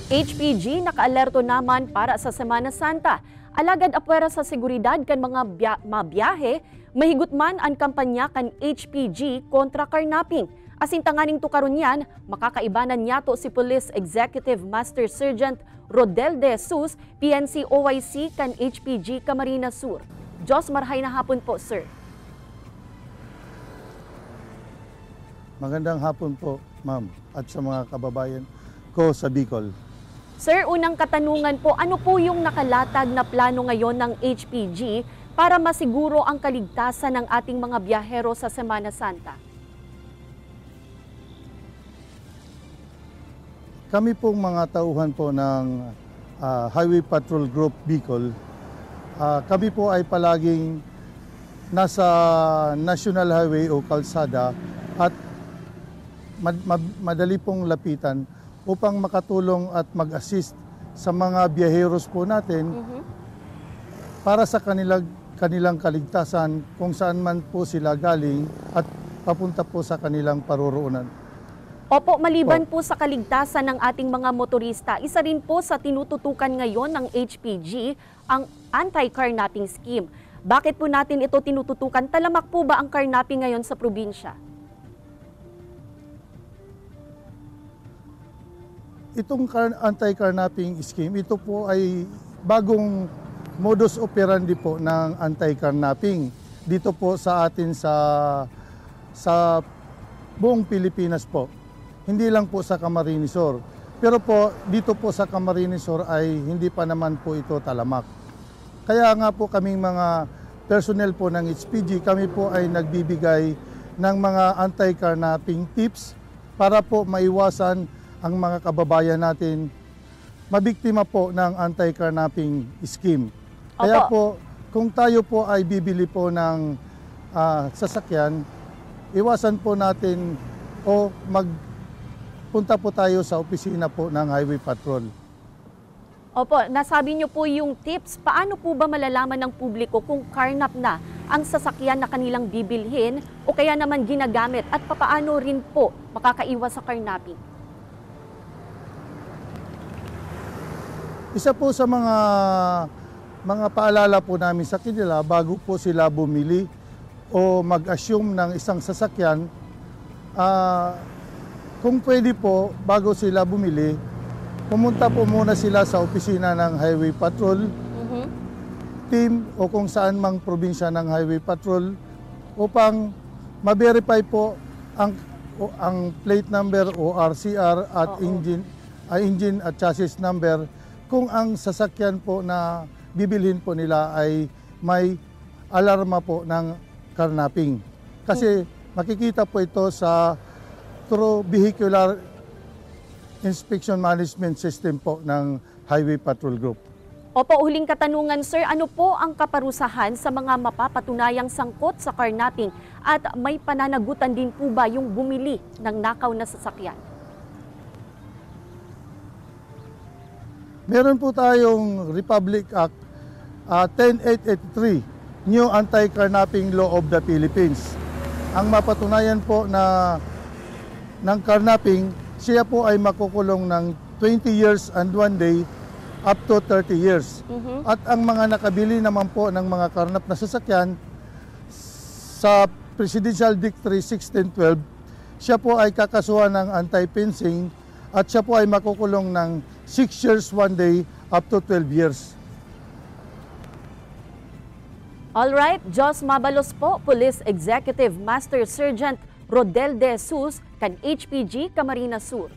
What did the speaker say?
HPG nakaalerto naman para sa Semana Santa. Alagad apwera sa seguridad kan mga mabiyahe, mahigot man ang kampanya kan HPG kontra karnaping. Asintanganing to karon yan, makakaibanan niyato si Police Executive Master Sergeant Rodel De Jesus, PNC OIC kan HPG Camarines Sur. Diyos marhay na hapon po, sir. Magandang hapon po, ma'am, at sa mga kababayan ko sa Bicol. Sir, unang katanungan po, ano po yung nakalatag na plano ngayon ng HPG para masiguro ang kaligtasan ng ating mga biyahero sa Semana Santa? Kami pong mga tauhan po ng Highway Patrol Group Bicol, kami po ay palaging nasa National Highway o kalsada at madali pong lapitan upang makatulong at mag-assist sa mga biyaheros po natin para sa kanilang kaligtasan kung saan man po sila galing at papunta po sa kanilang paroroonan. Opo, maliban po sa kaligtasan ng ating mga motorista, isa rin po sa tinututukan ngayon ng HPG ang anti-carnapping scheme. Bakit po natin ito tinututukan? Talamak po ba ang carnapping ngayon sa probinsya? Itong anti-carnapping scheme, ito po ay bagong modus operandi po ng anti-carnapping dito po sa atin sa buong Pilipinas po. Hindi lang po sa Camarines Sur. Pero po dito po sa Camarines Sur ay hindi pa naman po ito talamak. Kaya nga po kaming mga personnel po ng HPG, kami po ay nagbibigay ng mga anti-carnapping tips para po maiwasan ang mga kababayan natin mabiktima po ng anti-carnapping scheme. Kaya po, kung tayo po ay bibili po ng sasakyan, iwasan po natin o magpunta po tayo sa opisina po ng Highway Patrol. Opo, nasabi niyo po yung tips. Paano po ba malalaman ng publiko kung carnap na ang sasakyan na kanilang bibilhin o kaya naman ginagamit at papaano rin po makakaiwas sa carnapping? Isa po sa mga paalala po namin sa kanila bago po sila bumili o mag-assume ng isang sasakyan, kung pwede po bago sila bumili, pumunta po muna sila sa opisina ng Highway Patrol team o kung saan mang probinsya ng Highway Patrol upang ma-verify po ang plate number o RCR at engine at chassis number kung ang sasakyan po na bibilhin po nila ay may alarma po ng carnapping. Kasi makikita po ito sa through vehicular inspection management system po ng Highway Patrol Group. Opo, huling katanungan, sir, ano po ang kaparusahan sa mga mapapatunayang sangkot sa carnapping at may pananagutan din po ba yung bumili ng nakaw na sasakyan? Meron po tayong Republic Act 10883, New Anti-Carnapping Law of the Philippines. Ang mapatunayan po na ng carnapping, siya po ay makukulong ng 20 years and 1 day up to 30 years. At ang mga nakabili naman po ng mga karnap na sasakyan sa Presidential Decree 1612, siya po ay kakasuhan ng anti-fencing at siya po ay makukulong ng 6 years, 1 day, up to 12 years. Alright, Jos Mabalos po, Police Executive Master Sergeant Rodel De Jesus, kan HPG Camarines Sur.